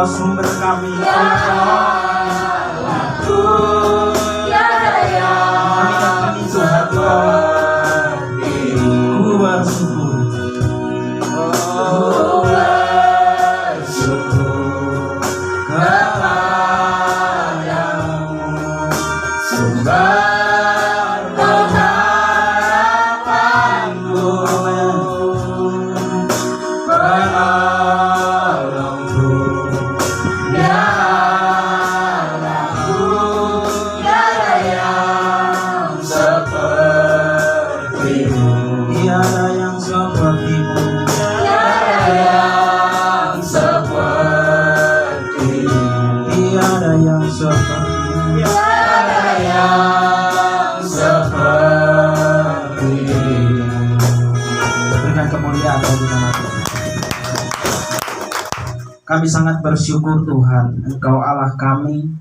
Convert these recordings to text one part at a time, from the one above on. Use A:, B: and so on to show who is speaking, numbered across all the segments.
A: Sumber kami, kami sangat bersyukur Tuhan, Engkau Allah kami,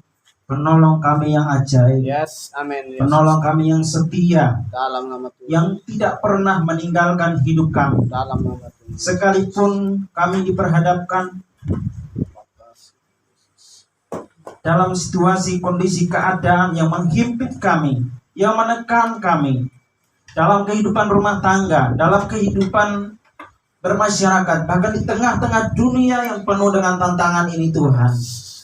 A: penolong kami yang ajaib,
B: yes, amin, yes.
A: Penolong kami yang setia,
B: dalam nama Tuhan,
A: yang tidak pernah meninggalkan hidup kami,
B: dalam nama Tuhan.
A: Sekalipun kami diperhadapkan dalam situasi kondisi keadaan yang menghimpit kami, yang menekan kami, dalam kehidupan rumah tangga, dalam kehidupan bermasyarakat, bahkan di tengah-tengah dunia yang penuh dengan tantangan ini Tuhan,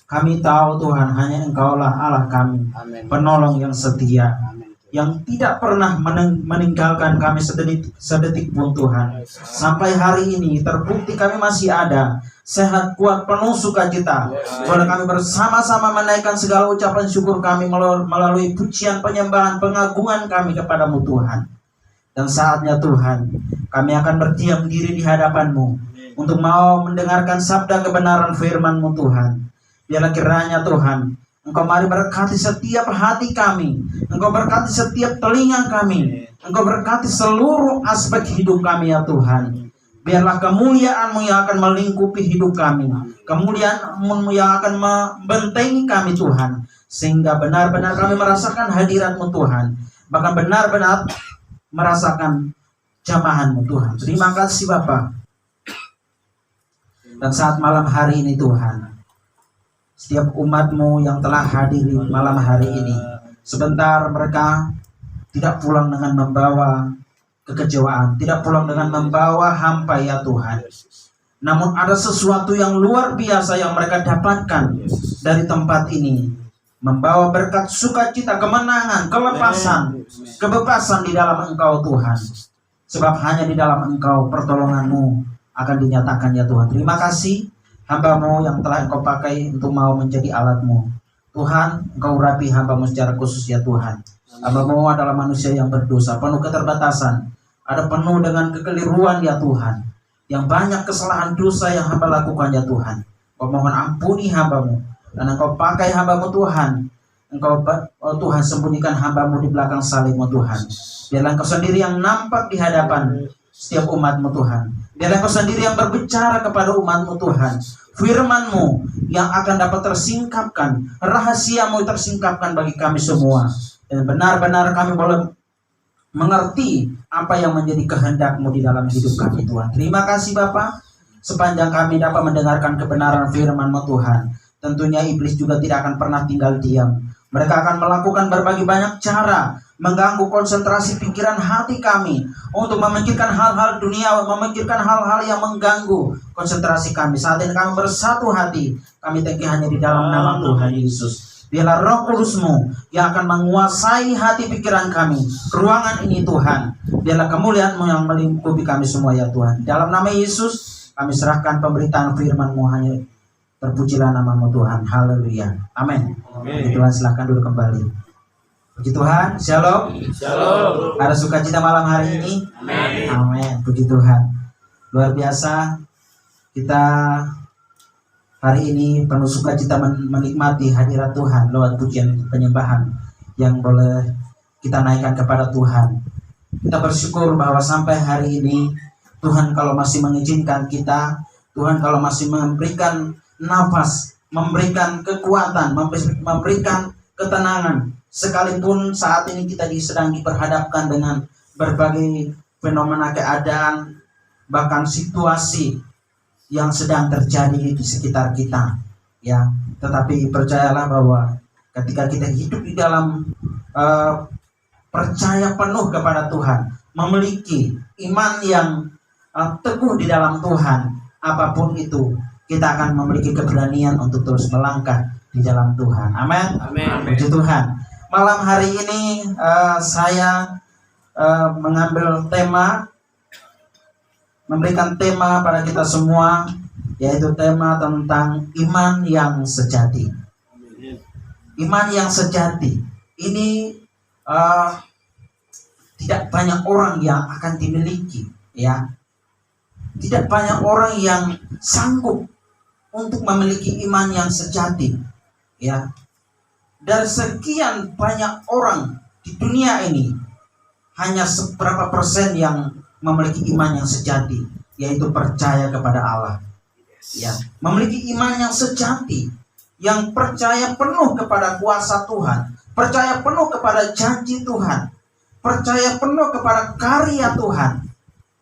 A: kami tahu Tuhan hanya Engkaulah Allah kami,
B: amin.
A: Penolong yang setia.
B: Amin.
A: yang tidak pernah meninggalkan kami sedetik pun Tuhan. Sampai hari ini terbukti kami masih ada, sehat, kuat, penuh sukacita. Boleh kami bersama-sama menaikkan segala ucapan syukur kami melalui pujian, penyembahan, pengagungan kami kepadamu Tuhan. Dan saatnya Tuhan, kami akan berdiam diri di hadapan-Mu untuk mau mendengarkan sabda kebenaran firman-Mu Tuhan. Biarlah kiranya Tuhan, Engkau mari berkati setiap hati kami, Engkau berkati setiap telinga kami, Engkau berkati seluruh aspek hidup kami ya Tuhan. Biarlah kemuliaan-Mu yang akan melingkupi hidup kami, kemuliaan-Mu yang akan membentengi kami Tuhan, sehingga benar-benar kami merasakan hadirat-Mu Tuhan, bahkan benar-benar merasakan jamahan-Mu Tuhan. Terima kasih Bapa. Dan saat malam hari ini Tuhan, setiap umat-Mu yang telah hadir malam hari ini, sebentar mereka tidak pulang dengan membawa kekecewaan, tidak pulang dengan membawa hampa ya Tuhan. Namun ada sesuatu yang luar biasa yang mereka dapatkan dari tempat ini, membawa berkat sukacita, kemenangan, kelepasan, kebebasan di dalam Engkau Tuhan. Sebab hanya di dalam Engkau pertolongan-Mu akan dinyatakan ya Tuhan. Terima kasih hamba-Mu yang telah Engkau pakai untuk mau menjadi alat-Mu. Tuhan, Engkau urapi hamba-Mu secara khusus ya Tuhan. Hamba-Mu adalah manusia yang berdosa, penuh keterbatasan, ada penuh dengan kekeliruan ya Tuhan. Yang banyak kesalahan dosa yang hamba lakukan ya Tuhan. Engkau mohon ampuni hamba-Mu, dan Engkau pakai hamba-Mu Tuhan. Engkau Tuhan sembunyikan hamba-Mu di belakang salib-Mu Tuhan. Biarlah Engkau sendiri yang nampak di hadapan setiap umat-Mu Tuhan. Biarlah Engkau sendiri yang berbicara kepada umat-Mu Tuhan. Firman-Mu yang akan dapat tersingkapkan, rahasia-Mu tersingkapkan bagi kami semua. Dan benar-benar kami boleh mengerti apa yang menjadi kehendak-Mu di dalam hidup kami Tuhan. Terima kasih Bapa. Sepanjang kami dapat mendengarkan kebenaran firman-Mu Tuhan, tentunya iblis juga tidak akan pernah tinggal diam. Mereka akan melakukan berbagai banyak cara mengganggu konsentrasi pikiran hati kami untuk memikirkan hal-hal dunia, memikirkan hal-hal yang mengganggu konsentrasi kami. Saat ini kami bersatu hati, kami teki hanya di dalam nama Tuhan Yesus. Biarlah Roh Kudus-Mu yang akan menguasai hati pikiran kami, ruangan ini Tuhan. Biarlah kemuliaan-Mu yang melingkupi kami semua ya Tuhan. Di dalam nama Yesus kami serahkan pemberitaan firman-Mu, hanya terpujilah nama-Mu Tuhan. Haleluya. Amin. Tuhan silahkan duduk kembali. Puji Tuhan. Shalom.
B: Shalom.
A: Ada sukacita malam hari ini.
B: Amin.
A: Amin. Puji Tuhan. Luar biasa. Kita hari ini penuh sukacita menikmati hadirat Tuhan lewat pujian penyembahan yang boleh kita naikkan kepada Tuhan. Kita bersyukur bahwa sampai hari ini Tuhan kalau masih mengizinkan kita, Tuhan kalau masih memberikan nafas, memberikan kekuatan, memberikan ketenangan, sekalipun saat ini kita sedang diperhadapkan dengan berbagai fenomena keadaan, bahkan situasi yang sedang terjadi di sekitar kita, ya. Tetapi percayalah bahwa ketika kita hidup di dalam percaya penuh kepada Tuhan, memiliki iman yang teguh di dalam Tuhan, apapun itu, kita akan memiliki keberanian untuk terus melangkah di dalam Tuhan. Amin.
B: Amin.
A: Puji Tuhan. Malam hari ini saya mengambil tema, memberikan tema pada kita semua, yaitu tema tentang iman yang sejati. Iman yang sejati ini tidak banyak orang yang akan dimiliki, ya. Tidak banyak orang yang sanggup untuk memiliki iman yang sejati, ya. Dari sekian banyak orang di dunia ini, hanya seberapa persen yang memiliki iman yang sejati, yaitu percaya kepada Allah, ya. Memiliki iman yang sejati, yang percaya penuh kepada kuasa Tuhan, percaya penuh kepada janji Tuhan, percaya penuh kepada karya Tuhan,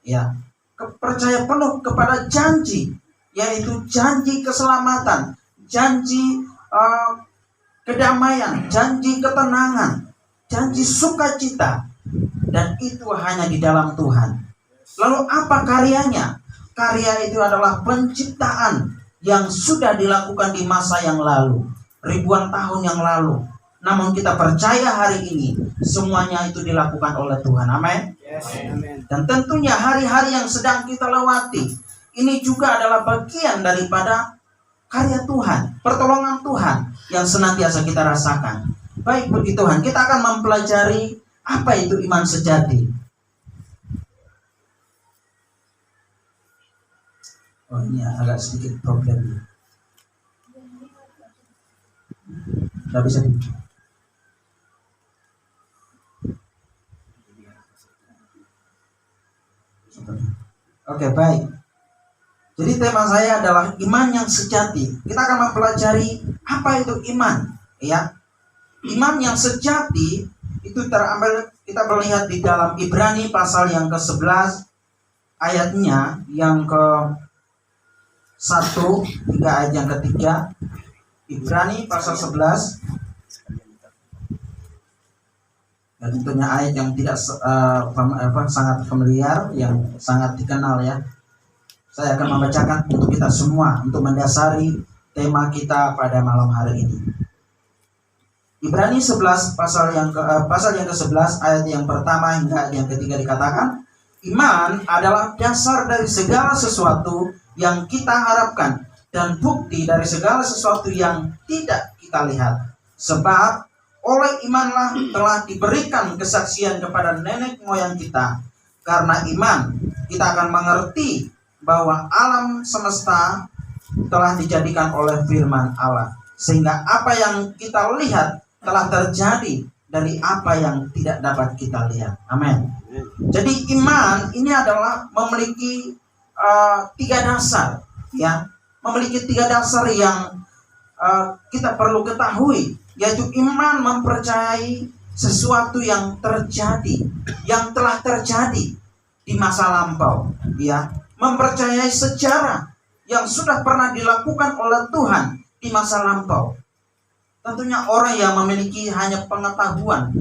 A: ya. Percaya penuh kepada janji, yaitu janji keselamatan, janji kedamaian, janji ketenangan, janji sukacita, dan itu hanya di dalam Tuhan. Lalu apa karyanya? Karya itu adalah penciptaan yang sudah dilakukan di masa yang lalu, ribuan tahun yang lalu. namun kita percaya hari ini semuanya itu dilakukan oleh Tuhan. Amin.
B: Yes. Amen.
A: Dan tentunya hari-hari yang sedang kita lewati ini juga adalah bagian daripada karya Tuhan, pertolongan Tuhan yang senantiasa kita rasakan. Baik puji Tuhan, kita akan mempelajari apa itu iman sejati. Oh, ini agak sedikit problem. Tidak bisa di... Oke, baik. Jadi tema saya adalah iman yang sejati. Kita akan mempelajari apa itu iman, ya. Iman yang sejati itu terambil, kita melihat di dalam Ibrani pasal yang ke-11 ayatnya yang ke-1 hingga ayat yang ketiga. Ibrani pasal 11. Dan tentunya ayat yang tidak sangat familiar, yang sangat dikenal ya. Saya akan membacakan untuk kita semua untuk mendasari tema kita pada malam hari ini. Ibrani 11 pasal yang ke-11 ayat yang pertama hingga ayat yang ketiga dikatakan, iman adalah dasar dari segala sesuatu yang kita harapkan dan bukti dari segala sesuatu yang tidak kita lihat. Sebab oleh imanlah telah diberikan kesaksian kepada nenek moyang kita. Karena iman kita akan mengerti bahwa alam semesta telah dijadikan oleh firman Allah, sehingga apa yang kita lihat telah terjadi dari apa yang tidak dapat kita lihat. Amin. Jadi iman ini adalah memiliki 3 dasar, ya, memiliki 3 dasar yang kita perlu ketahui, yaitu iman mempercayai sesuatu yang terjadi, yang telah terjadi di masa lampau, ya, mempercayai sejarah yang sudah pernah dilakukan oleh Tuhan di masa lampau. Tentunya orang yang memiliki hanya pengetahuan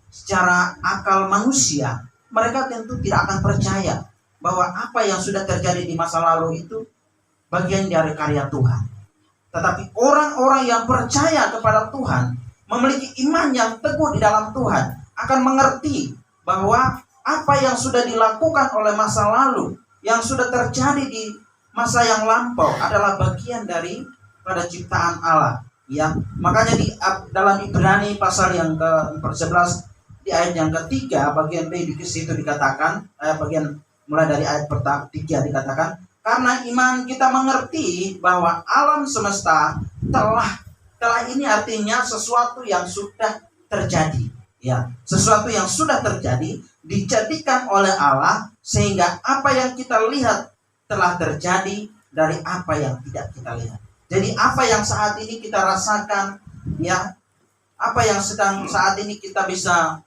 A: secara akal manusia, mereka tentu tidak akan percaya bahwa apa yang sudah terjadi di masa lalu itu bagian dari karya Tuhan. Tetapi orang-orang yang percaya kepada Tuhan, memiliki iman yang teguh di dalam Tuhan, akan mengerti bahwa apa yang sudah dilakukan oleh masa lalu, yang sudah terjadi di masa yang lampau adalah bagian dari pada ciptaan Allah. Ya, makanya di dalam Ibrani pasal yang ke-11 di ayat yang ketiga bagian B di situ dikatakan, bagian mulai dari ayat pertama 3 dikatakan, karena iman kita mengerti bahwa alam semesta telah ini artinya sesuatu yang sudah terjadi, ya, sesuatu yang sudah terjadi dijadikan oleh Allah, sehingga apa yang kita lihat telah terjadi dari apa yang tidak kita lihat. Jadi apa yang saat ini kita rasakan, ya, apa yang sedang saat ini kita bisa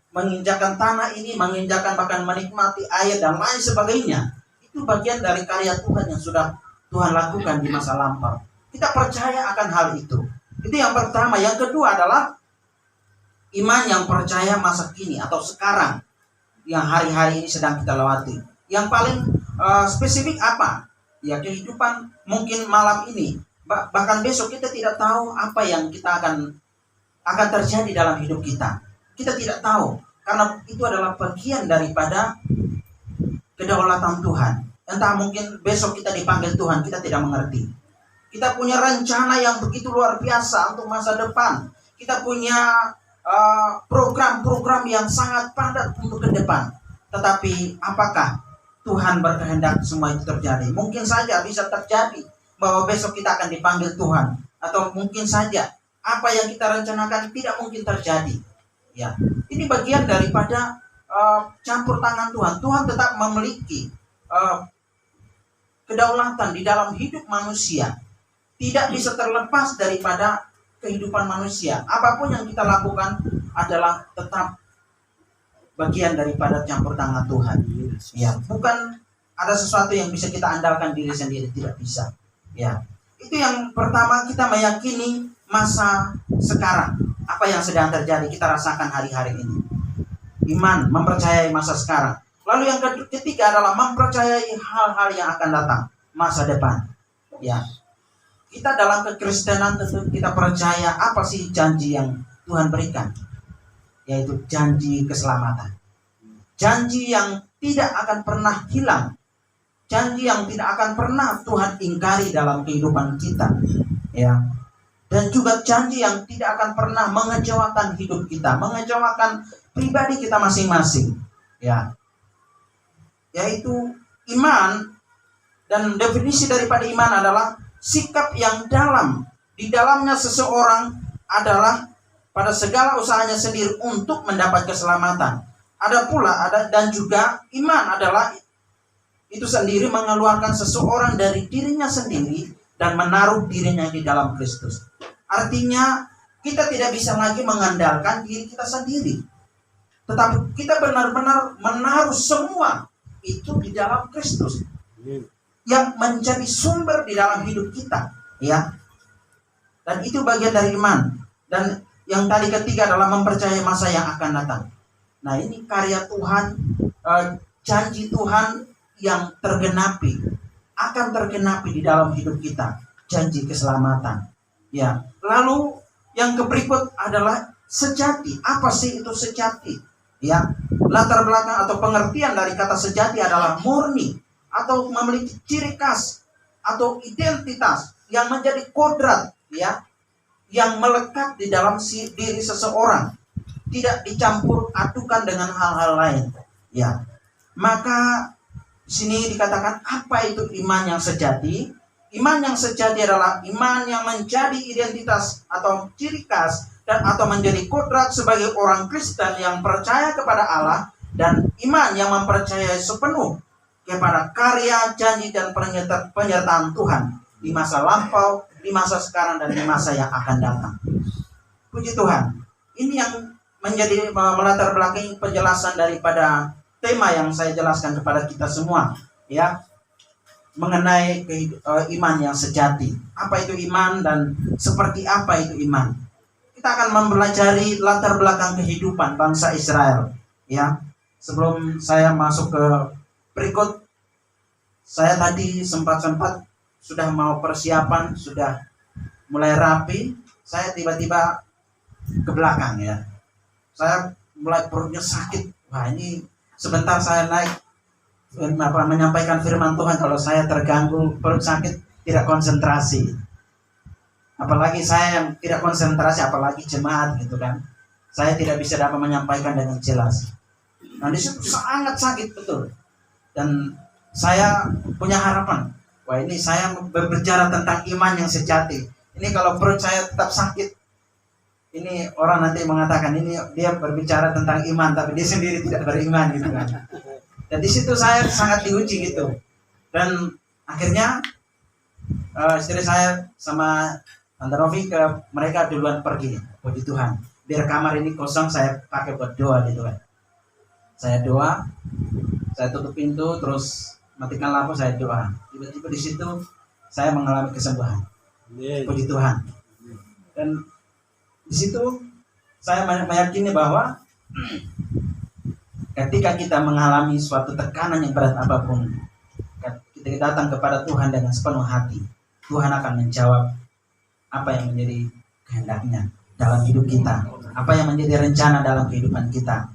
A: menginjakan tanah ini, menginjakan bahkan menikmati air dan lain sebagainya, itu bagian dari karya Tuhan yang sudah Tuhan lakukan di masa lampau. Kita percaya akan hal itu. Itu yang pertama. Yang kedua adalah iman yang percaya masa kini atau sekarang, yang hari-hari ini sedang kita lewati. Yang paling spesifik apa? Ya, kehidupan mungkin malam ini, bahkan besok kita tidak tahu apa yang kita akan terjadi dalam hidup kita. Kita tidak tahu, karena itu adalah bagian daripada kedaulatan Tuhan. Entah mungkin besok kita dipanggil Tuhan, kita tidak mengerti. Kita punya rencana yang begitu luar biasa untuk masa depan. Kita punya program-program yang sangat padat untuk ke depan. Tetapi apakah Tuhan berkehendak semua itu terjadi? Mungkin saja bisa terjadi bahwa besok kita akan dipanggil Tuhan. Atau mungkin saja apa yang kita rencanakan tidak mungkin terjadi. Ya, ini bagian daripada campur tangan Tuhan. Tuhan tetap memiliki kedaulatan di dalam hidup manusia. Tidak bisa terlepas daripada kehidupan manusia. Apapun yang kita lakukan adalah tetap bagian daripada campur tangan Tuhan. Ya, bukan ada sesuatu yang bisa kita andalkan diri sendiri, tidak bisa. Ya, itu yang pertama, kita meyakini masa sekarang, apa yang sedang terjadi kita rasakan hari-hari ini. Iman mempercayai masa sekarang. Lalu yang ketiga adalah mempercayai hal-hal yang akan datang, masa depan. Ya, kita dalam kekristenan tentu kita percaya apa sih janji yang Tuhan berikan, yaitu janji keselamatan, janji yang tidak akan pernah hilang, janji yang tidak akan pernah Tuhan ingkari dalam kehidupan kita, ya. Dan juga janji yang tidak akan pernah mengecewakan hidup kita, mengecewakan pribadi kita masing-masing, ya. Yaitu iman, dan definisi daripada iman adalah sikap yang dalam. Di dalamnya seseorang adalah pada segala usahanya sendiri untuk mendapat keselamatan. Dan juga iman adalah itu sendiri mengeluarkan seseorang dari dirinya sendiri dan menaruh dirinya di dalam Kristus. Artinya kita tidak bisa lagi mengandalkan diri kita sendiri, tetapi kita benar-benar menaruh semua itu di dalam Kristus yang menjadi sumber di dalam hidup kita, ya. Dan itu bagian dari iman. Dan yang tadi ketiga adalah mempercayai masa yang akan datang. Nah, ini karya Tuhan, janji Tuhan yang akan tergenapi di dalam hidup kita, janji keselamatan, ya. Lalu yang berikut adalah sejati. Apa sih itu sejati? Ya, latar belakang atau pengertian dari kata sejati adalah murni atau memiliki ciri khas atau identitas yang menjadi kodrat, ya, yang melekat di dalam diri seseorang, tidak dicampur adukan dengan hal-hal lain, ya. Maka sini dikatakan apa itu iman yang sejati? Iman yang sejati adalah iman yang menjadi identitas atau ciri khas dan atau menjadi kodrat sebagai orang Kristen yang percaya kepada Allah, dan iman yang mempercayai sepenuh kepada karya, janji, dan penyertaan Tuhan di masa lampau, di masa sekarang, dan di masa yang akan datang. Puji Tuhan. Ini yang menjadi melatar belakangi penjelasan daripada tema yang saya jelaskan kepada kita semua, ya, mengenai iman yang sejati. Apa itu iman dan seperti apa itu iman? Kita akan mempelajari latar belakang kehidupan bangsa Israel, ya. Sebelum saya masuk ke berikut, saya tadi sempat sudah mau persiapan, sudah mulai rapi, saya tiba-tiba ke belakang, ya. Saya mulai perutnya sakit. Wah, ini sebentar saya naik menyampaikan firman Tuhan, kalau saya terganggu, perut sakit, tidak konsentrasi. Apalagi saya yang tidak konsentrasi, apalagi jemaat, gitu kan. Saya tidak bisa dapat menyampaikan dengan jelas. Nah, di situ sangat sakit betul. Dan saya punya harapan, wah, ini saya berbicara tentang iman yang sejati. Ini kalau perut saya tetap sakit, ini orang nanti mengatakan ini dia berbicara tentang iman, tapi dia sendiri tidak beriman, gitu kan. Dan di situ saya sangat diuji gitu. Dan akhirnya istri saya sama Tante Novi mereka duluan pergi. Puji Tuhan. Biar kamar ini kosong, saya pakai buat doa gitu kan. Saya doa, saya tutup pintu, terus matikan lampu, saya doa. Tiba-tiba di situ saya mengalami kesembuhan. Puji Tuhan. Dan di situ saya meyakini bahwa ketika kita mengalami suatu tekanan yang berat apapun, kita datang kepada Tuhan dengan sepenuh hati, Tuhan akan menjawab apa yang menjadi kehendaknya dalam hidup kita, apa yang menjadi rencana dalam kehidupan kita.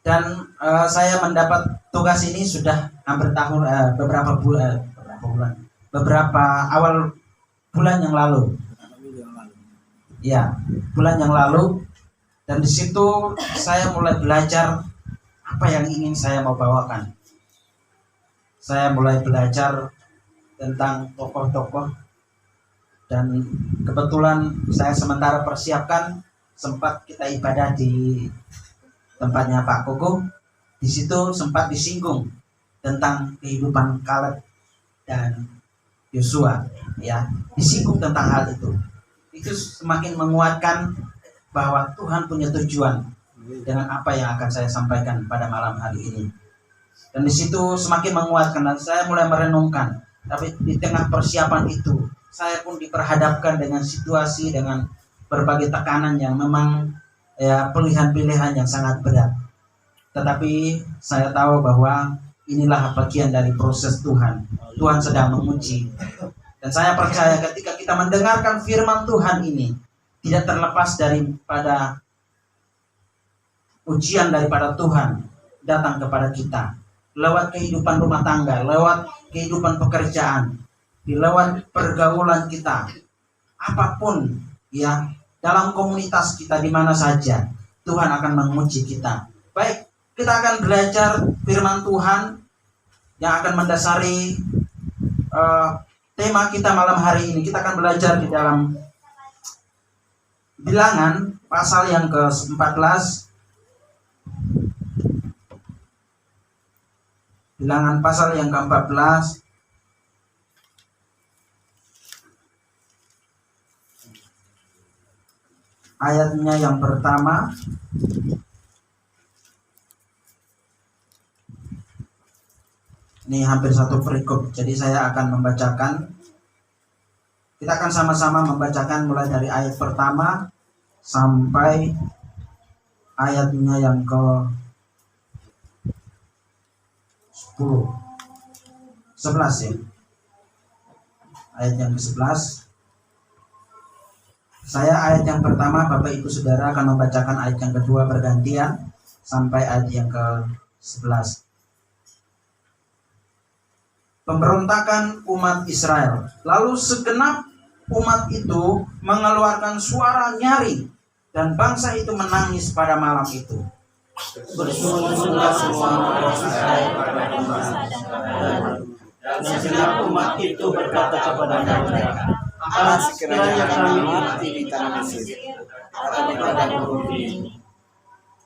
A: Dan saya mendapat tugas ini sudah hampir beberapa awal bulan yang lalu. Ya, bulan yang lalu. Dan di situ saya mulai belajar apa yang ingin saya mau bawakan. Saya mulai belajar tentang tokoh-tokoh, dan kebetulan saya sementara persiapkan, sempat kita ibadah di tempatnya Pak Koko. Di situ sempat disinggung tentang kehidupan Kaleb dan Yosua, ya, disinggung tentang hal itu. Itu semakin menguatkan bahwa Tuhan punya tujuan dengan apa yang akan saya sampaikan pada malam hari ini. Dan di situ semakin menguatkan, dan saya mulai merenungkan. Tapi di tengah persiapan itu, saya pun diperhadapkan dengan situasi, dengan berbagai tekanan yang memang, ya, pilihan-pilihan yang sangat berat. Tetapi saya tahu bahwa inilah bagian dari proses Tuhan. Tuhan sedang menguji. Dan saya percaya ketika kita mendengarkan firman Tuhan ini, tidak terlepas daripada ujian daripada Tuhan datang kepada kita lewat kehidupan rumah tangga, lewat kehidupan pekerjaan, lewat pergaulan kita, apapun ya, dalam komunitas kita di mana saja Tuhan akan menguji kita. Baik, kita akan belajar firman Tuhan yang akan mendasari tema kita malam hari ini. Kita akan belajar di dalam Bilangan pasal yang ke-14. Bilangan pasal yang ke-14 ayatnya yang pertama. Ini hampir satu perikop, jadi saya akan membacakan. Kita akan sama-sama membacakan mulai dari ayat pertama sampai ayatnya yang ke-11 ya. Ayat yang ke-11. Saya ayat yang pertama, Bapak Ibu Saudara akan membacakan ayat yang kedua bergantian sampai ayat yang ke-11. Pemberontakan umat Israel. Lalu segenap umat itu mengeluarkan suara nyaring, dan bangsa itu menangis pada malam itu.
C: Bersungut-sungut semua orang Israel kepada Musa dan segenap umat itu berkata kepada mereka, sekiranya kami mati di tanah Mesir atau di padang gurun ini.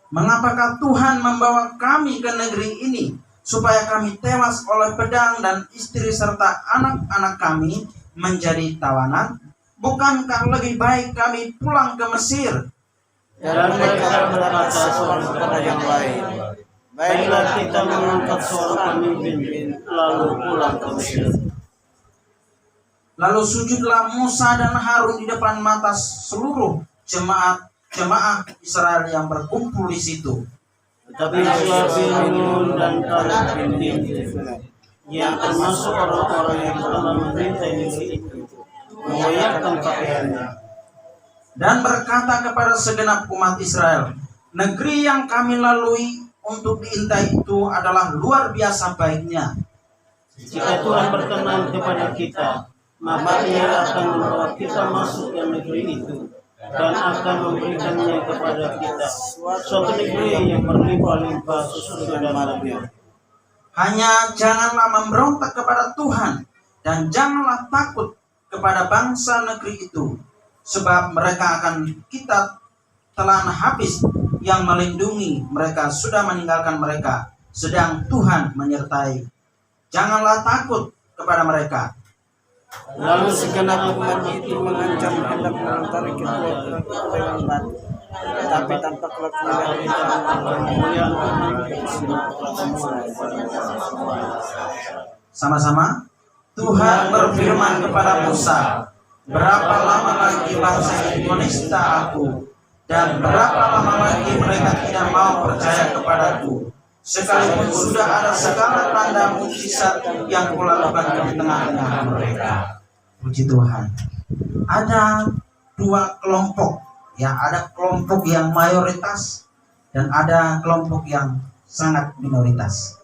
A: Mengapakah Tuhan membawa kami ke negeri ini, supaya kami tewas oleh pedang dan istri serta anak-anak kami menjadi tawanan? Bukankah lebih baik kami pulang ke Mesir?
C: Dan mereka berkata seorang kepada yang lain, baiklah kita mengangkat seorang pemimpin lalu pulang ke Mesir.
A: Lalu sujudlah Musa dan Harun di depan mata seluruh jemaah Israel yang berkumpul di situ.
C: Tetapi Yosua bin Nun dan Kaleb bin Yefune yang termasuk orang-orang yang telah memerintah negeri itu mengoyakkan pakaiannya
A: dan berkata kepada segenap umat Israel, negeri yang kami lalui untuk diintai itu adalah luar biasa baiknya.
C: Jika Tuhan berkenan kepada kita, maka Ia akan membawa kita masuk ke negeri itu dan akan memberikannya kepada kita, suatu negeri yang berlimpah-limpah susu dan madunya.
A: Hanya janganlah memberontak kepada Tuhan, dan janganlah takut kepada bangsa negeri itu, sebab mereka akan kita telan habis, yang melindungi mereka sudah meninggalkan mereka, sedang Tuhan menyertai. Janganlah takut kepada mereka.
C: Lalu segenap umat itu mengancam hendak melempari kedua dengan batu, tetapi tanpa kelakuan yang
A: Sama-sama. Tuhan berfirman kepada Musa, berapa lama lagi bangsa ini menista aku, dan berapa lama lagi mereka tidak mau percaya kepadaku, sekalipun sudah ada segala tanda mujizat yang kulakukan di tengah-tengah mereka. Puji Tuhan. Ada dua kelompok, ya, ada kelompok yang mayoritas dan ada kelompok yang sangat minoritas.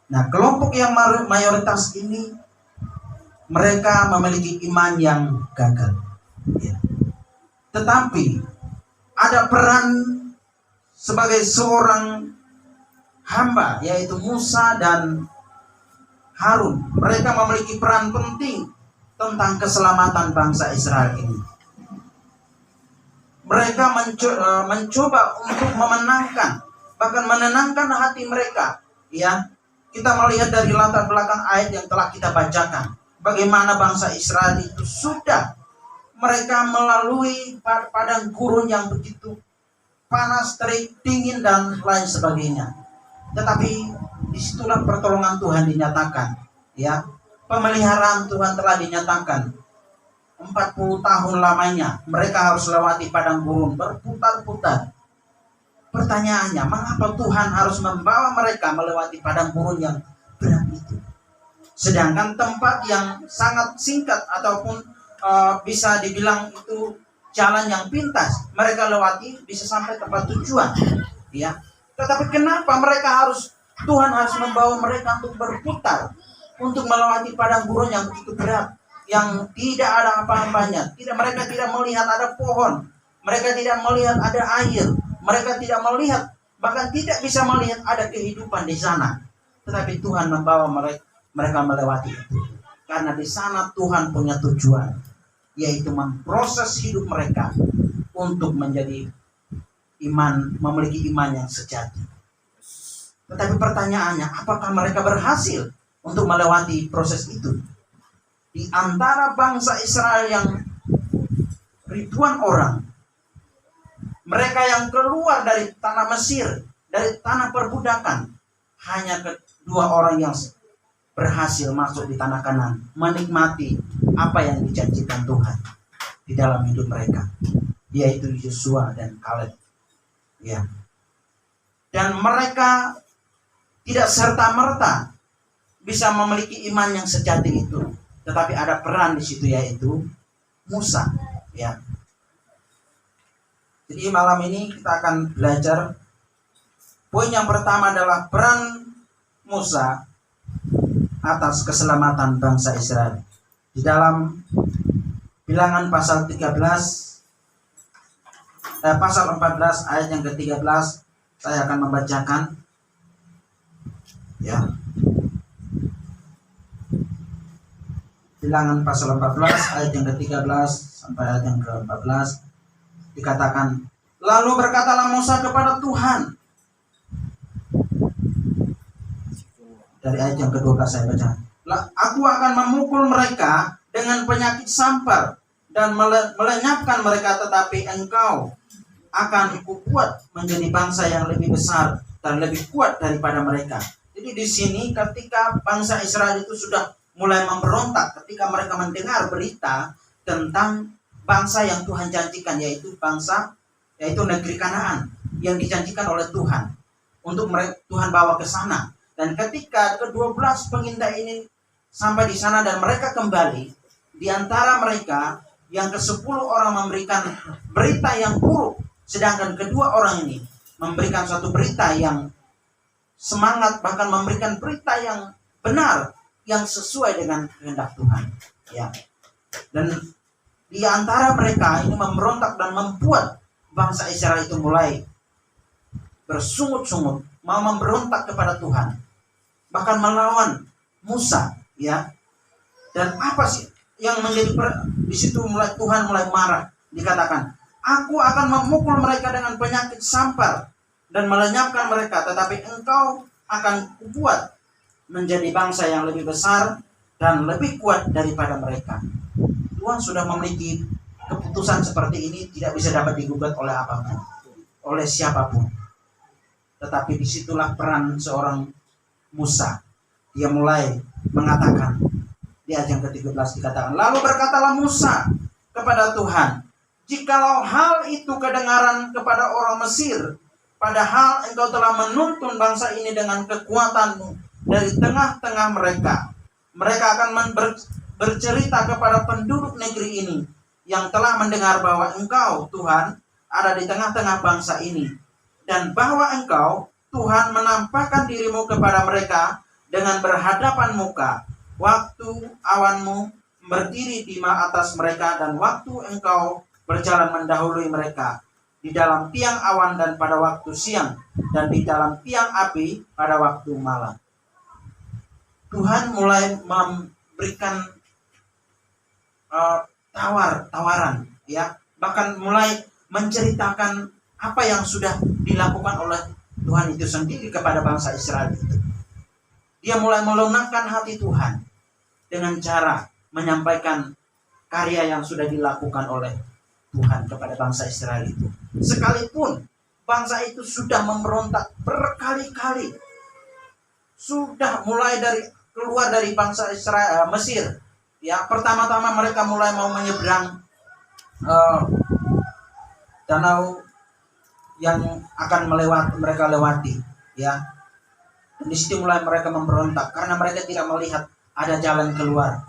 A: Nah, kelompok yang mayoritas ini mereka memiliki iman yang gagal, ya. Tetapi ada peran sebagai seorang hamba, yaitu Musa dan Harun. Mereka memiliki peran penting tentang keselamatan bangsa Israel ini. Mereka mencoba untuk memenangkan, bahkan menenangkan hati mereka, ya. Kita melihat dari latar belakang ayat yang telah kita bacakan, bagaimana bangsa Israel itu sudah mereka melalui padang gurun yang begitu panas, terik, dingin, dan lain sebagainya. Tetapi disitulah pertolongan Tuhan dinyatakan, ya. Pemeliharaan Tuhan telah dinyatakan. 40 tahun lamanya mereka harus lewati padang gurun berputar-putar. Pertanyaannya, mengapa Tuhan harus membawa mereka melewati padang gurun yang berat itu? Sedangkan tempat yang sangat singkat ataupun bisa dibilang itu jalan yang pintas, mereka lewati bisa sampai tempat tujuan, ya. Tetapi kenapa Tuhan harus membawa mereka untuk berputar, untuk melewati padang gurun yang begitu berat, yang tidak ada apa-apanya. Mereka tidak melihat ada pohon, mereka tidak melihat ada air, mereka tidak melihat, bahkan tidak bisa melihat ada kehidupan di sana. Tetapi Tuhan membawa mereka melewati itu, karena di sana Tuhan punya tujuan, yaitu memproses hidup mereka untuk memiliki iman yang sejati. Tetapi pertanyaannya, apakah mereka berhasil untuk melewati proses itu? Di antara bangsa Israel yang ribuan orang, mereka yang keluar dari tanah Mesir, dari tanah perbudakan, hanya kedua orang yang berhasil masuk di tanah Kanaan, menikmati apa yang dijanjikan Tuhan di dalam hidup mereka, yaitu Yosua dan Kaleb. Ya. Dan mereka tidak serta-merta bisa memiliki iman yang sejati itu, tetapi ada peran di situ, yaitu Musa. Ya. Jadi malam ini kita akan belajar. Poin yang pertama adalah peran Musa atas keselamatan bangsa Israel. Di dalam Bilangan pasal 14 ayat yang ke-13, saya akan membacakan, ya. Bilangan pasal 14 ayat yang ke-13 sampai ayat yang ke-14 dikatakan, lalu berkatalah Musa kepada Tuhan. Dari ayat yang ke-12 saya baca. Aku akan memukul mereka dengan penyakit sampar dan melenyapkan mereka, tetapi engkau akan kubuat menjadi bangsa yang lebih besar dan lebih kuat daripada mereka. Jadi di sini ketika bangsa Israel itu sudah mulai memberontak, ketika mereka mendengar berita tentang bangsa yang Tuhan janjikan, yaitu negeri Kanaan yang dijanjikan oleh Tuhan untuk Tuhan bawa ke sana. Dan ketika ke-12 pengintai ini sampai di sana dan mereka kembali, di antara mereka yang ke-10 orang memberikan berita yang buruk, sedangkan kedua orang ini memberikan suatu berita yang semangat, bahkan memberikan berita yang benar, yang sesuai dengan kehendak Tuhan. Ya. Dan di antara mereka ini memberontak dan membuat bangsa Israel itu mulai bersungut-sungut, mau memberontak kepada Tuhan, bahkan melawan Musa. Ya. Dan apa sih yang menjadi di situ Tuhan mulai marah, dikatakan, aku akan memukul mereka dengan penyakit sampar dan melenyapkan mereka, tetapi engkau akan kubuat menjadi bangsa yang lebih besar dan lebih kuat daripada mereka. Tuhan sudah memiliki keputusan seperti ini, tidak bisa dapat digugat oleh apapun, oleh siapapun. Tetapi disitulah peran seorang Musa. Dia mulai mengatakan, di ayat yang ke-13 dikatakan, lalu berkatalah Musa kepada Tuhan, jikalau hal itu kedengaran kepada orang Mesir, padahal engkau telah menuntun bangsa ini dengan kekuatanmu dari tengah-tengah mereka, mereka akan bercerita kepada penduduk negeri ini yang telah mendengar bahwa engkau, Tuhan, ada di tengah-tengah bangsa ini, dan bahwa engkau, Tuhan, menampakkan dirimu kepada mereka dengan berhadapan muka, waktu awanmu berdiri di atas mereka, dan waktu engkau berjalan mendahului mereka di dalam tiang awan dan pada waktu siang, dan di dalam tiang api pada waktu malam. Tuhan mulai memberikan tawaran, ya, bahkan mulai menceritakan apa yang sudah dilakukan oleh Tuhan itu sendiri kepada bangsa Israel itu. Dia mulai melunakkan hati Tuhan dengan cara menyampaikan karya yang sudah dilakukan oleh Tuhan kepada bangsa Israel itu. Sekalipun bangsa itu sudah memberontak berkali-kali, sudah mulai keluar dari bangsa Israel, Mesir. Ya, pertama-tama mereka mulai mau menyeberang danau yang akan mereka lewati. Ya, dan di situ mulai mereka memberontak karena mereka tidak melihat ada jalan keluar.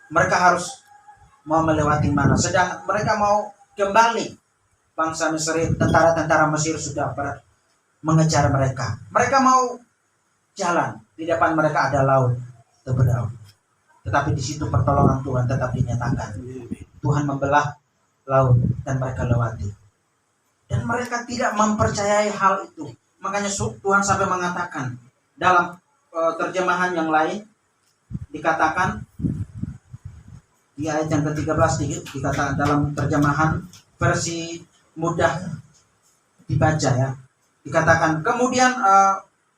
A: Mereka harus mau melewati mana. Sedang mereka mau kembali. Bangsa Mesir, tentara-tentara Mesir sudah mengejar mereka. Mereka mau jalan. Di depan mereka ada laut terbelah. Tetapi di situ pertolongan Tuhan tetap dinyatakan. Tuhan membelah laut dan mereka lewati. Dan mereka tidak mempercayai hal itu. Makanya Tuhan sampai mengatakan dalam terjemahan yang lain dikatakan di ayat yang ke-13 dikatakan dalam terjemahan versi mudah dibaca ya. Dikatakan kemudian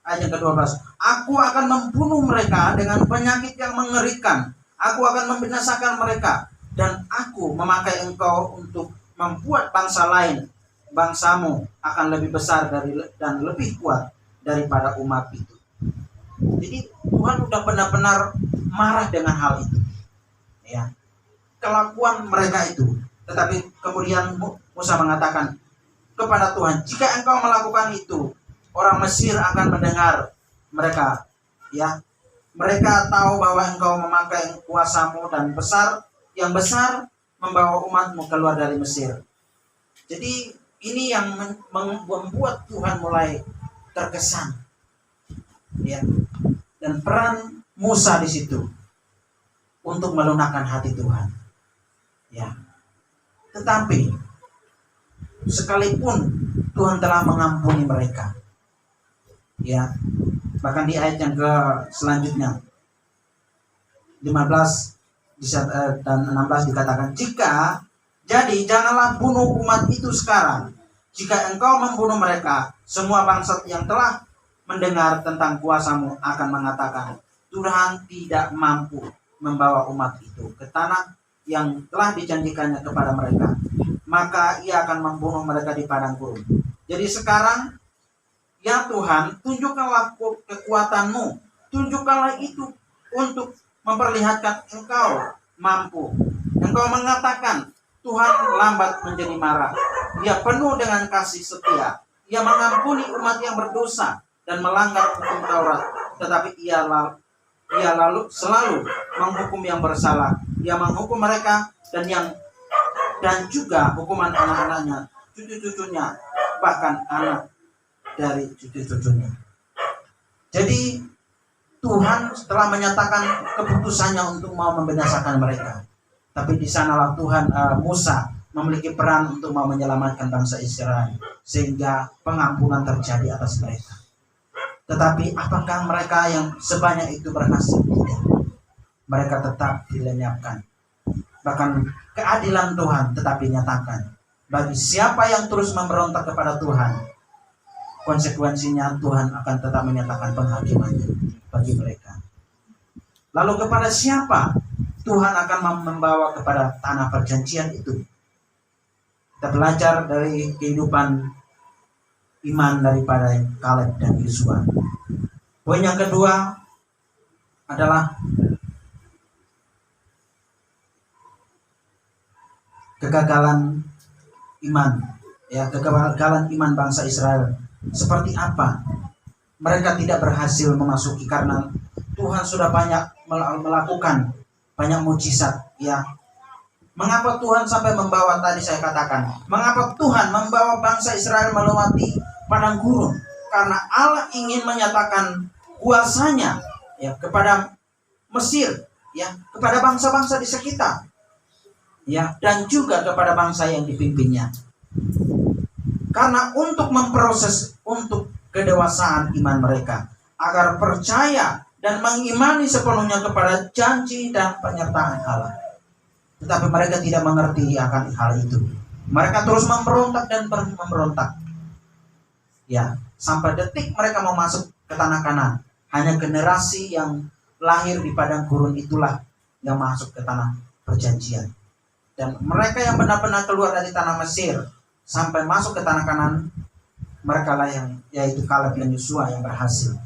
A: ayat yang ke-12, aku akan membunuh mereka dengan penyakit yang mengerikan. Aku akan membinasakan mereka dan aku memakai engkau untuk membuat bangsa lain. Bangsamu akan lebih besar dan lebih kuat daripada umat itu. Jadi Tuhan sudah benar-benar marah dengan hal itu. Ya. Kelakuan mereka itu. Tetapi kemudian Musa mengatakan kepada Tuhan, jika engkau melakukan itu, orang Mesir akan mendengar mereka. Ya. Mereka tahu bahwa engkau memakai kuasamu dan yang besar membawa umatmu keluar dari Mesir. Jadi ini yang membuat Tuhan mulai terkesan. Ya. Dan peran Musa di situ untuk melunakkan hati Tuhan. Ya. Tetapi sekalipun Tuhan telah mengampuni mereka. Ya. Bahkan di ayat yang selanjutnya 15 dan 16 dikatakan, jadi janganlah bunuh umat itu sekarang. Jika engkau membunuh mereka, semua bangsa yang telah mendengar tentang kuasamu akan mengatakan, Tuhan tidak mampu membawa umat itu ke tanah yang telah dijanjikannya kepada mereka. Maka ia akan membunuh mereka di padang gurun. Jadi sekarang, ya Tuhan, tunjukkanlah kekuatanmu. Tunjukkanlah itu untuk memperlihatkan engkau mampu. Engkau mengatakan, Tuhan lambat menjadi marah. Dia penuh dengan kasih setia. Ia mengampuni umat yang berdosa dan melanggar hukum Taurat. Tetapi ia lalu selalu menghukum yang bersalah. Ia menghukum mereka dan juga hukuman anak-anaknya, cucu-cucunya, bahkan anak dari cucu-cucunya. Jadi Tuhan telah menyatakan keputusannya untuk mau membinasakan mereka. Tapi di sanalah Musa memiliki peran untuk mau menyelamatkan bangsa Israel sehingga pengampunan terjadi atas mereka. Tetapi apakah mereka yang sebanyak itu berhasil? Tidak. Mereka tetap dilenyapkan. Bahkan keadilan Tuhan tetap dinyatakan. Bagi siapa yang terus memberontak kepada Tuhan, konsekuensinya Tuhan akan tetap menyatakan penghakimannya bagi mereka. Lalu kepada siapa Tuhan akan membawa kepada tanah perjanjian itu? Kita belajar dari kehidupan iman daripada Kaleb dan Yosua. Poin yang kedua adalah kegagalan iman. Ya, kegagalan iman bangsa Israel. Seperti apa? Mereka tidak berhasil memasuki karena Tuhan sudah banyak melakukan banyak mujizat, ya. Mengapa Tuhan sampai membawa, tadi saya katakan, mengapa Tuhan membawa bangsa Israel melewati padang gurun? Karena Allah ingin menyatakan kuasanya, ya, kepada Mesir, ya, kepada bangsa-bangsa di sekitar, ya, dan juga kepada bangsa yang dipimpinnya. Karena untuk memproses untuk kedewasaan iman mereka, agar percaya dan mengimani sepenuhnya kepada janji dan penyertaan Allah. Tetapi mereka tidak mengerti akan hal itu. Mereka terus memberontak dan memberontak. Ya, sampai detik mereka mau masuk ke tanah Kanaan. Hanya generasi yang lahir di padang gurun itulah yang masuk ke tanah perjanjian. Dan mereka yang benar-benar keluar dari tanah Mesir sampai masuk ke tanah Kanaan, mereka lah yang, yaitu Kaleb dan Yosua yang berhasil.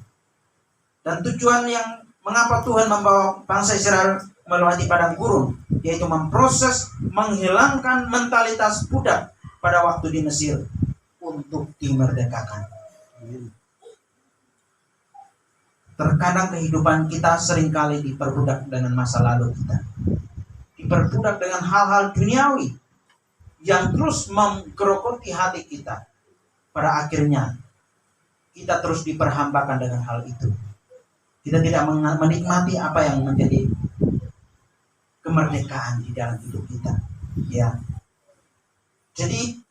A: Dan tujuan yang mengapa Tuhan membawa bangsa Israel melewati padang gurun, yaitu memproses, menghilangkan mentalitas budak pada waktu di Mesir untuk dimerdekakan. Terkadang kehidupan kita seringkali diperbudak dengan masa lalu kita, diperbudak dengan hal-hal duniawi yang terus menggerogoti hati kita. Pada akhirnya kita terus diperhambakan dengan hal itu. Kita tidak menikmati apa yang menjadi kemerdekaan di dalam hidup kita. Ya. Jadi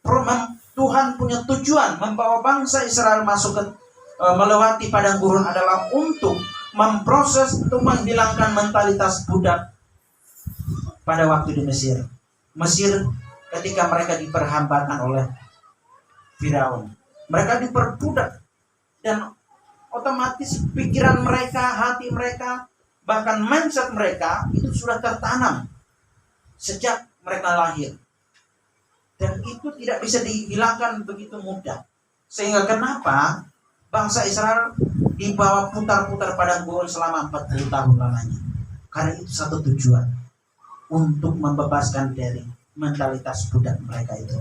A: Tuhan punya tujuan membawa bangsa Israel masuk ke melewati padang gurun adalah untuk memproses, untuk menghilangkan mentalitas budak pada waktu di Mesir. Mesir ketika mereka diperhambakan oleh Firaun, mereka diperbudak, dan otomatis pikiran mereka, hati mereka, bahkan mindset mereka itu sudah tertanam sejak mereka lahir, dan itu tidak bisa dihilangkan begitu mudah. Sehingga kenapa bangsa Israel dibawa putar-putar padang gurun selama 40 tahun lamanya? Karena itu satu tujuan, untuk membebaskan dari mentalitas budak mereka itu.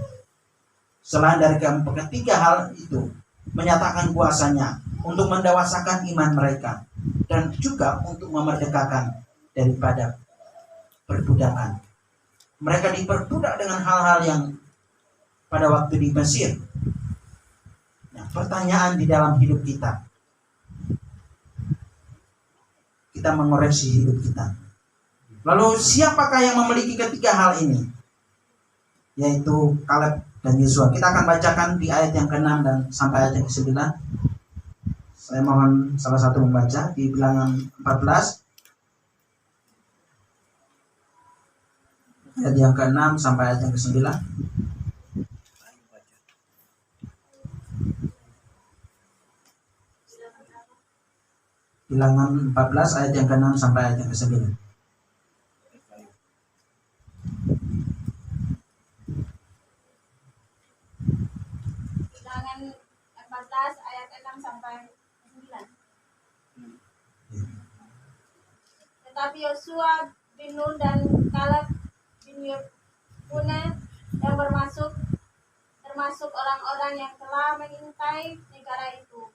A: Selain dari ketiga hal itu, menyatakan kuasanya untuk mendewasakan iman mereka, dan juga untuk memerdekakan daripada perbudakan. Mereka diperbudak dengan hal-hal yang pada waktu di Mesir. Nah, pertanyaan di dalam hidup kita, kita mengoreksi hidup kita. Lalu siapakah yang memiliki ketiga hal ini? Yaitu Kaleb dan Yosua. Kita akan bacakan di ayat yang ke-6 dan sampai ayat yang ke-9. Saya mohon salah satu membaca di Bilangan 14 ayat yang ke-6 sampai ayat yang ke-9. Bilangan 14 ayat yang ke-6 sampai ayat yang ke-9.
D: Bilangan 14 ayat 6 sampai 9. Tetapi Yosua bin Nun dan Kaleb bin Yefune yang termasuk orang-orang yang telah mengintai negara itu,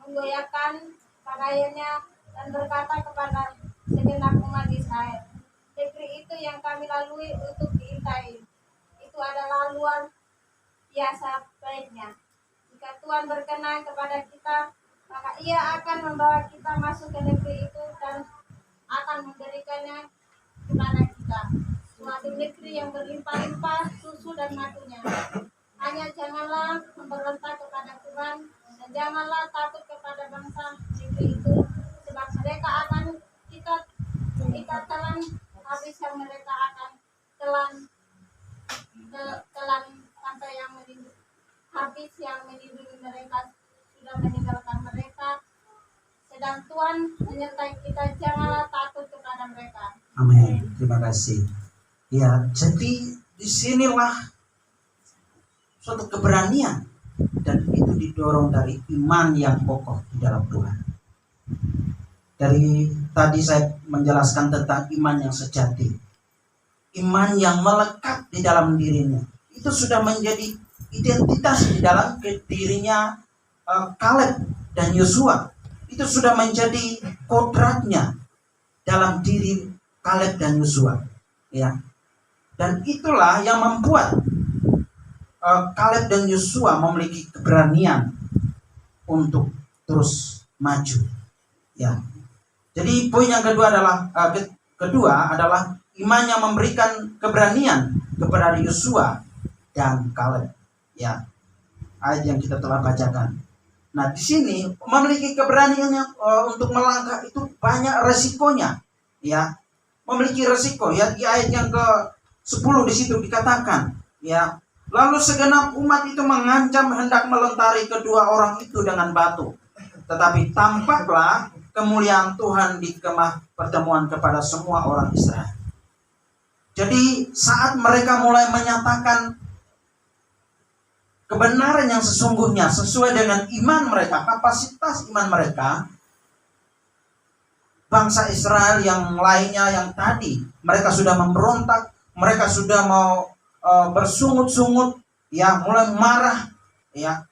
D: menggoyahkan pakaiannya dan berkata kepada segenap umat Israel, negeri itu yang kami lalui untuk diintai, itu adalah luar biasa baiknya. Jika Tuhan berkenan kepada kita, maka Ia akan membawa kita masuk ke negeri itu dan akan memberikannya kepada kita, suatu negeri yang berlimpah-limpah susu dan madunya. Hanya janganlah memberontak kepada Tuhan, dan janganlah takut kepada bangsa negeri itu, sebab mereka akan kita telan habis, yang mereka akan telan sampai yang habis, yang melindungi mereka sudah meninggalkan mereka, sedang Tuhan menyertai kita. Janganlah takut kepada mereka.
A: Amin. Terima kasih. Ya, jadi disinilah suatu keberanian, dan itu didorong dari iman yang kokoh di dalam Tuhan. Dari tadi saya menjelaskan tentang iman yang sejati, iman yang melekat di dalam dirinya. Itu sudah menjadi identitas di dalam dirinya Kaleb dan Yosua. Itu sudah menjadi kodratnya dalam diri Kaleb dan Yosua. Ya. Dan itulah yang membuat Kaleb dan Yosua memiliki keberanian untuk terus maju. Ya. Jadi poin yang kedua adalah iman yang memberikan keberanian kepada Yosua dan Kaleb. Ya. Ayat yang kita telah bacakan. Nah, di sini memiliki keberanian untuk melangkah itu banyak resikonya. Ya. Memiliki resiko, ya, di ayat yang ke-10 di situ dikatakan, ya. Lalu segenap umat itu mengancam hendak melentari kedua orang itu dengan batu. Tetapi tampaklah kemuliaan Tuhan di kemah pertemuan kepada semua orang Israel. Jadi saat mereka mulai menyatakan kebenaran yang sesungguhnya sesuai dengan iman mereka, kapasitas iman mereka, bangsa Israel yang lainnya yang tadi mereka sudah memberontak, mereka sudah mau bersungut-sungut, ya, mulai marah, ya,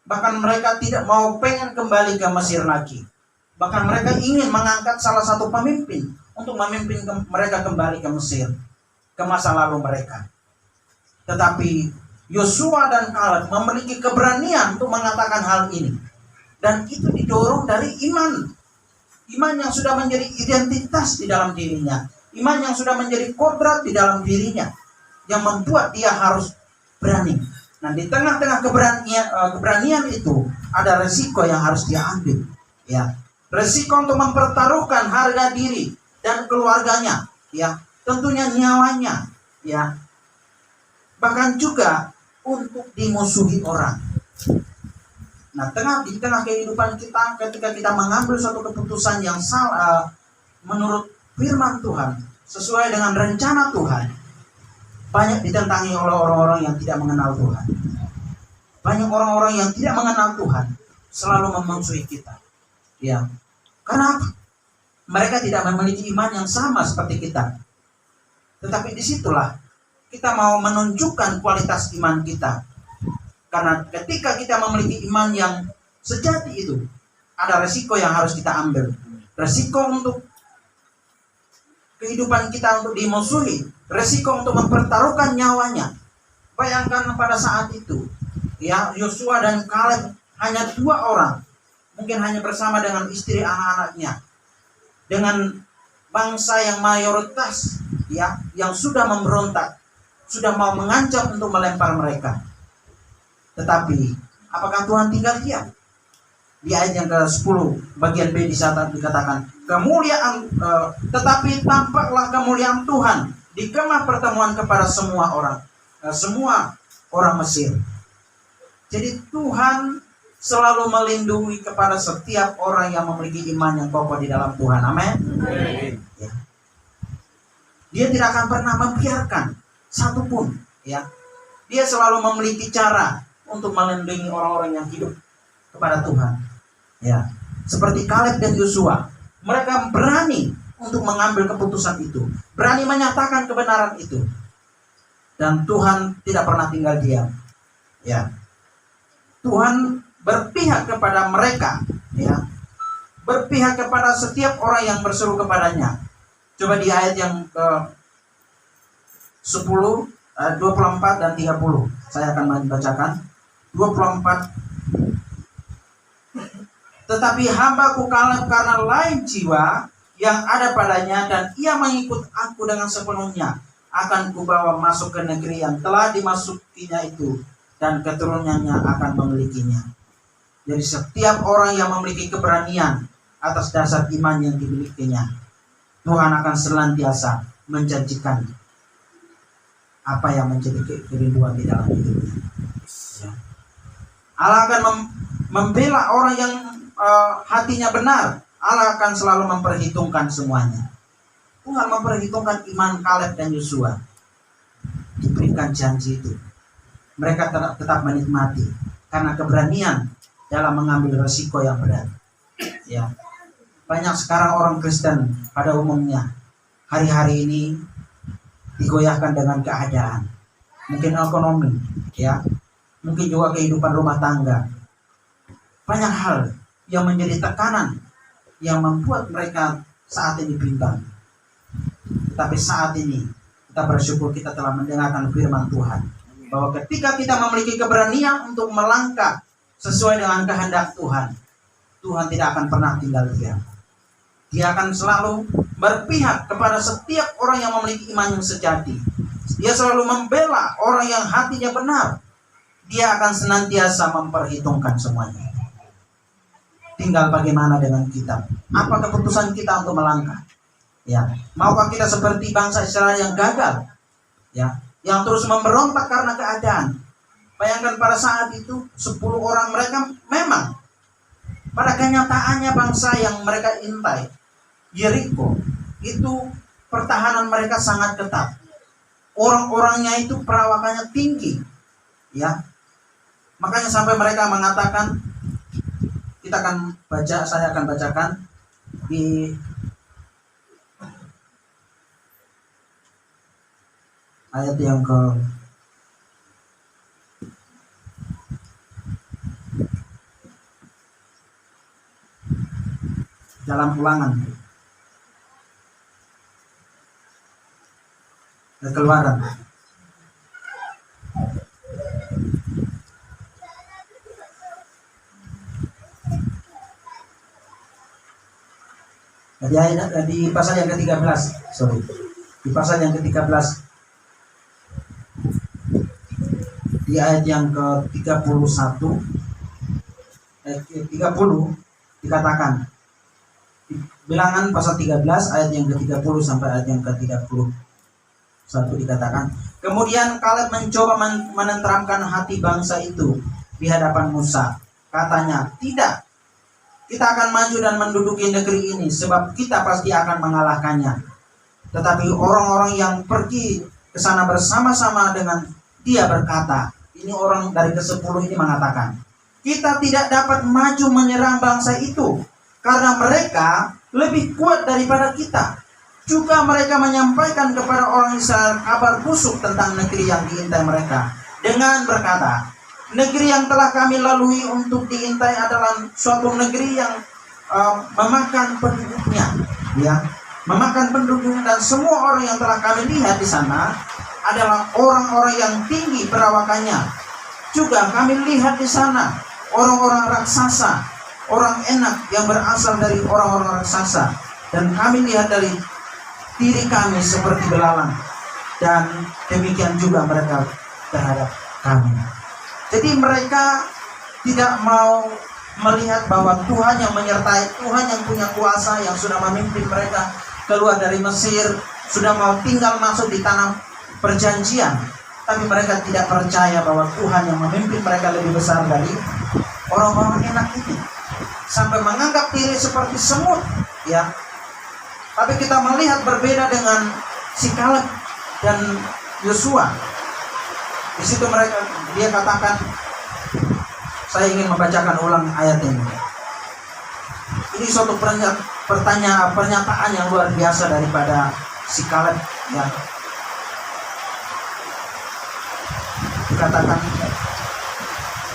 A: Bahkan mereka tidak mau pengen kembali ke Mesir lagi. Bahkan mereka ingin mengangkat salah satu pemimpin untuk memimpin mereka kembali ke Mesir, ke masa lalu mereka. Tetapi Yosua dan Kaleb memiliki keberanian untuk mengatakan hal ini. Dan itu didorong dari iman. Iman yang sudah menjadi identitas di dalam dirinya. Iman yang sudah menjadi kodrat di dalam dirinya. Yang membuat dia harus berani. Nah, di tengah-tengah keberanian itu ada resiko yang harus dia ambil. Ya, resiko untuk mempertaruhkan harga diri dan keluarganya. Ya, tentunya nyawanya. Ya, bahkan juga untuk dimusuhi orang. Nah, di tengah kehidupan kita, ketika kita mengambil suatu keputusan yang salah menurut firman Tuhan, sesuai dengan rencana Tuhan, banyak ditentangi oleh orang-orang yang tidak mengenal Tuhan. Banyak orang-orang yang tidak mengenal Tuhan selalu memusuhi kita. Ya, karena mereka tidak memiliki iman yang sama seperti kita. Tetapi disitulah kita mau menunjukkan kualitas iman kita. Karena ketika kita memiliki iman yang sejati itu, ada resiko yang harus kita ambil. Resiko untuk kehidupan kita untuk dimusuhi, resiko untuk mempertaruhkan nyawanya. Bayangkan pada saat itu, ya, Yosua dan Kaleb hanya 2 orang, mungkin hanya bersama dengan istri anak-anaknya, dengan bangsa yang mayoritas, ya, yang sudah memberontak, sudah mau mengancam untuk melempar mereka. Tetapi apakah Tuhan tinggal diam? Di ayat yang ke-10 bagian B di sana dikatakan, tetapi tampaklah kemuliaan Tuhan di kemah pertemuan kepada semua orang Mesir. Jadi Tuhan selalu melindungi kepada setiap orang yang memiliki iman yang kokoh di dalam Tuhan. Amin. Ya. Dia tidak akan pernah membiarkan satupun. Ya. Dia selalu memiliki cara untuk melindungi orang-orang yang hidup kepada Tuhan. Ya, seperti Kaleb dan Yosua, mereka berani untuk mengambil keputusan itu, berani menyatakan kebenaran itu, dan Tuhan tidak pernah tinggal diam. Ya, Tuhan berpihak kepada mereka. Ya, berpihak kepada setiap orang yang berseru kepadanya. Coba di ayat yang ke 10, 24 dan 30, saya akan membacakan. 24. Tetapi hambaku Kaleb karena lain jiwa yang ada padanya dan ia mengikut aku dengan sepenuhnya, akan kubawa masuk ke negeri yang telah dimasukinya itu, dan keturunannya akan memilikinya. Jadi setiap orang yang memiliki keberanian atas dasar iman yang dimilikinya, Tuhan akan senantiasa menjanjikan apa yang menjadi kerinduan di dalam hidupnya. Ya. Allah akan membela orang yang hatinya benar. Allah akan selalu memperhitungkan semuanya. Tuhan memperhitungkan iman Kaleb dan Yosua. Diberikan janji itu. Mereka tetap menikmati karena keberanian dalam mengambil resiko yang berat. Ya. Banyak sekarang orang Kristen pada umumnya hari-hari ini digoyahkan dengan keadaan. Mungkin ekonomi, ya. Mungkin juga kehidupan rumah tangga. Banyak hal yang menjadi tekanan yang membuat mereka saat ini bimbang. Tapi saat ini kita bersyukur kita telah mendengarkan firman Tuhan, bahwa ketika kita memiliki keberanian untuk melangkah sesuai dengan kehendak Tuhan, Tuhan tidak akan pernah tinggal diam. Dia akan selalu berpihak kepada setiap orang yang memiliki iman yang sejati. Dia selalu membela orang yang hatinya benar. Dia akan senantiasa memperhitungkan semuanya. Tinggal bagaimana dengan kita. Apa keputusan kita untuk melangkah? Ya, maukah kita seperti bangsa Israel yang gagal? Ya, yang terus memberontak karena keadaan. Bayangkan pada saat itu 10 orang mereka memang pada kenyataannya bangsa yang mereka intai, Yeriko, itu pertahanan mereka sangat ketat. Orang-orangnya itu perawakannya tinggi. Ya. Makanya sampai mereka mengatakan, saya akan bacakan di ayat yang ke dalam Ulangan dan Keluaran. Di pasal yang ke-13, di pasal yang ke-13, di ayat yang ke-31, ayat 30 dikatakan, Bilangan pasal 13 ayat yang ke-30 sampai ayat yang ke-31 dikatakan, kemudian Kaleb mencoba menenteramkan hati bangsa itu di hadapan Musa. Katanya, tidak, kita akan maju dan menduduki negeri ini, sebab kita pasti akan mengalahkannya. Tetapi orang-orang yang pergi ke sana bersama-sama dengan dia berkata, ini orang dari ke-10 ini mengatakan, kita tidak dapat maju menyerang bangsa itu, karena mereka lebih kuat daripada kita. Juga mereka menyampaikan kepada orang Israel kabar busuk tentang negeri yang diintai mereka, dengan berkata, negeri yang telah kami lalui untuk diintai adalah suatu negeri yang memakan penduduknya, ya, memakan penduduknya, dan semua orang yang telah kami lihat di sana adalah orang-orang yang tinggi perawakannya. Juga kami lihat di sana orang-orang raksasa, orang enak yang berasal dari orang-orang raksasa, dan kami lihat dari diri kami seperti belalang, dan demikian juga mereka terhadap kami. Jadi mereka tidak mau melihat bahwa Tuhan yang menyertai, Tuhan yang punya kuasa, yang sudah memimpin mereka keluar dari Mesir, sudah mau tinggal masuk di tanah perjanjian. Tapi mereka tidak percaya bahwa Tuhan yang memimpin mereka lebih besar dari orang-orang enak ini, sampai menganggap diri seperti semut, ya. Tapi kita melihat berbeda dengan si Kaleb dan Yosua. Di situ dia katakan, saya ingin membacakan ulang ayat ini. Ini suatu pernyataan yang luar biasa daripada si Kaleb, ya. Dikatakan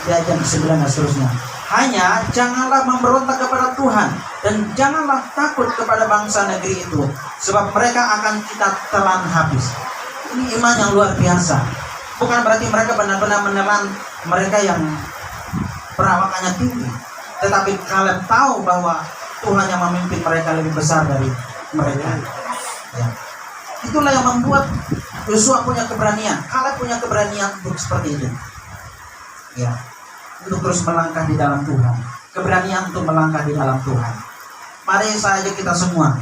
A: di ayat yang ke-9 dan seterusnya, hanya janganlah memberontak kepada Tuhan, dan janganlah takut kepada bangsa negeri itu, sebab mereka akan kita telan habis. Ini iman yang luar biasa. Bukan berarti mereka benar-benar menelan mereka yang perawakannya tinggi, tetapi Kaleb tahu bahwa Tuhan yang memimpin mereka lebih besar dari mereka, ya. Itulah yang membuat Yosua punya keberanian, Kaleb punya keberanian untuk seperti itu, ya, untuk terus melangkah di dalam Tuhan, keberanian untuk melangkah di dalam Tuhan. Mari saja kita semua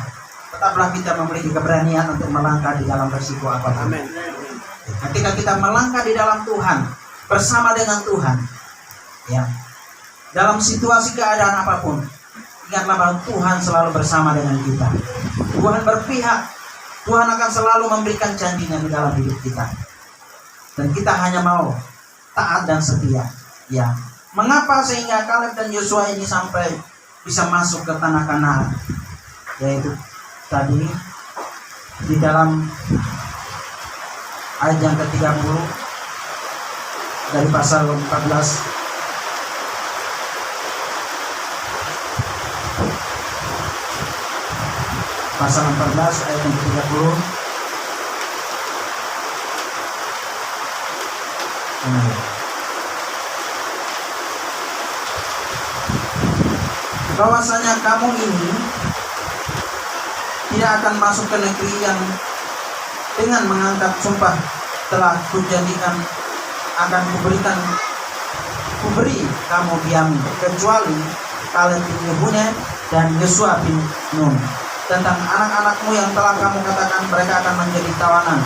A: tetaplah kita memiliki keberanian untuk melangkah di dalam resiko apapun.
B: Amin.
A: Ketika kita melangkah di dalam Tuhan, bersama dengan Tuhan, ya, dalam situasi keadaan apapun, ingatlah bahwa Tuhan selalu bersama dengan kita. Tuhan berpihak, Tuhan akan selalu memberikan janjinya di dalam hidup kita, dan kita hanya mau taat dan setia, ya. Mengapa sehingga Kaleb dan Yosua ini sampai bisa masuk ke tanah Kanaan? Yaitu tadi di dalam ayat yang ke-30 dari pasal 14, pasal 14 ayat yang ke-30. Bahwasanya kamu ini tidak akan masuk ke negeri yang dengan mengangkat sumpah telah kujadikan akan kuberi kamu diami, kecuali Kaleb bin Yefune dan Yosua bin Nun. Tentang anak-anakmu yang telah kamu katakan mereka akan menjadi tawanan,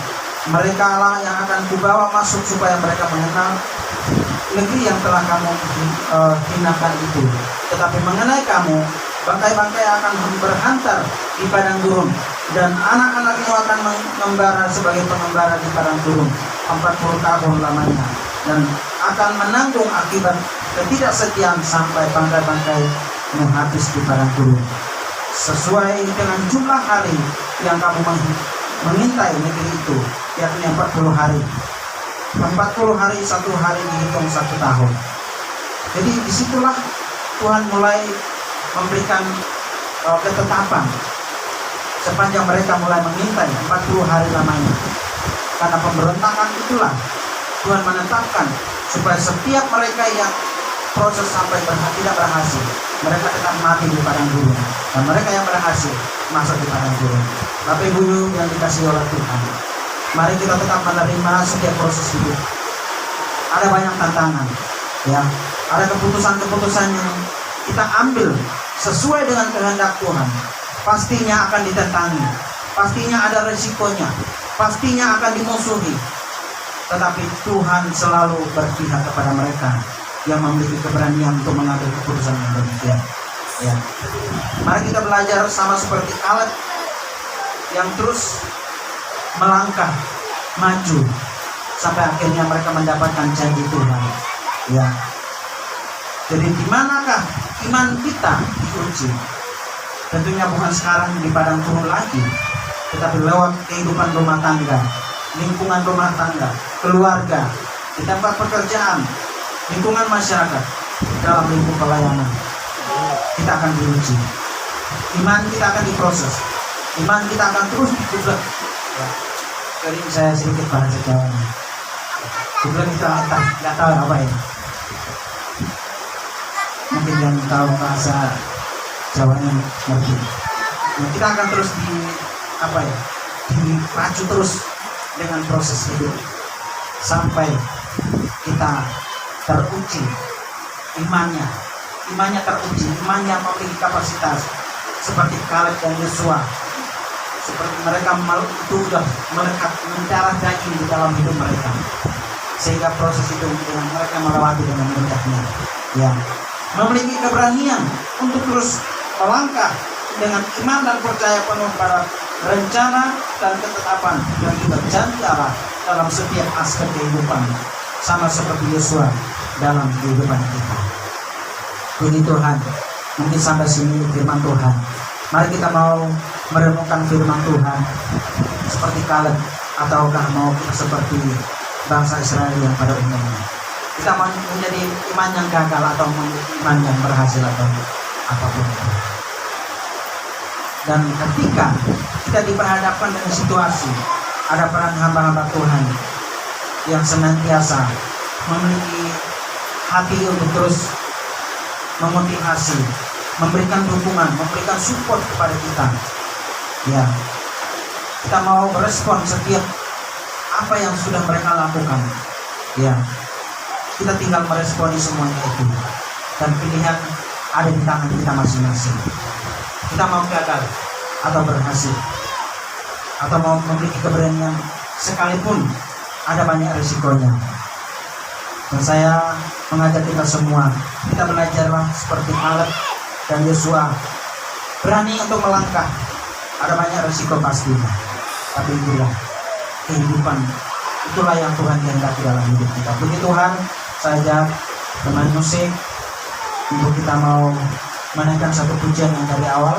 A: mereka lah yang akan kubawa masuk supaya mereka mengenal negeri yang telah kamu hinakan itu. Tetapi mengenai kamu, bangkai-bangkai akan berhantar di padang gurun, dan anak-anakmu akan mengembara sebagai pengembara di padang gurun 40 tahun lamanya, dan akan menanggung akibat ketidaksetiaan sampai bangkai-bangkai habis di padang gurun, sesuai dengan jumlah hari yang kamu mengintai negeri itu, yakni 40 hari. 40 hari, satu hari dihitung 1 tahun. Jadi disitulah Tuhan mulai memberikan ketetapan sepanjang mereka mulai mengintai 40 hari lamanya. Karena pemberontakan itulah Tuhan menetapkan supaya setiap mereka yang proses sampai tidak berhasil, mereka tetap mati di padang gurun, dan mereka yang berhasil masuk di padang gurun. Bapak Ibu yang dikasihi oleh Tuhan, mari kita tetap menerima setiap proses hidup. Ada banyak tantangan, ya. Ada keputusan-keputusan yang kita ambil sesuai dengan kehendak Tuhan. Pastinya akan ditentangi, pastinya ada resikonya, pastinya akan dimusuhi. Tetapi Tuhan selalu berpihak kepada mereka yang memiliki keberanian untuk mengambil keputusan yang demikian. Ya. Mari kita belajar sama seperti Kaleb yang terus melangkah maju sampai akhirnya mereka mendapatkan janji Tuhan. Ya. Jadi di manakah iman kita diuji? Tentunya bukan sekarang di padang gurun lagi, tetapi lewat kehidupan rumah tangga, lingkungan rumah tangga, keluarga, di tempat pekerjaan, lingkungan masyarakat, dalam lingkup pelayanan. Kita akan diuji. Iman kita akan diproses. Iman kita akan terus dikublek. Jadi saya sedikit bahasa Jawanya. Kublek itu nggak tahu apa ya. Mungkin yang tahu bahasa Jawanya ngerti. Nah, kita akan terus dipacu terus dengan proses hidup sampai kita teruji imannya teruji, imannya memiliki kapasitas seperti Kaleb dan Yosua, seperti mereka itu sudah melekat mendarah daging di dalam hidup mereka, sehingga proses itu dengan mereka melewati dengan mudahnya, ya, memiliki keberanian untuk terus melangkah dengan iman dan percaya penuh pada rencana dan ketetapan yang juga janji Allah dalam setiap aspek kehidupan, sama seperti Yosua dalam kehidupan kita. Puji Tuhan, mungkin sampai sini firman Tuhan. Mari kita mau merenungkan firman Tuhan seperti Kaleb, ataukah mau kita seperti bangsa Israel yang pada umumnya. Kita mau menjadi iman yang gagal atau iman yang berhasil atau apapun. Dan ketika kita diperhadapkan dengan situasi, ada peran hamba-hamba Tuhan yang senantiasa memiliki hati untuk terus memotivasi, memberikan dukungan, memberikan support kepada kita. Ya, kita mau merespon setiap apa yang sudah mereka lakukan. Ya, kita tinggal meresponi semuanya itu. Dan pilihan ada di tangan kita masing-masing. Kita mau gagal atau berhasil, atau mau memiliki keberanian sekalipun ada banyak risikonya. Dan saya mengajak kita semua, kita belajarlah seperti Kaleb dan Yosua, berani untuk melangkah. Ada banyak risiko pastinya, tapi itulah kehidupan, itulah yang Tuhan kehendaki dalam hidup kita. Puji Tuhan, saya ajak teman musik untuk kita mau menaikkan satu pujian yang dari awal.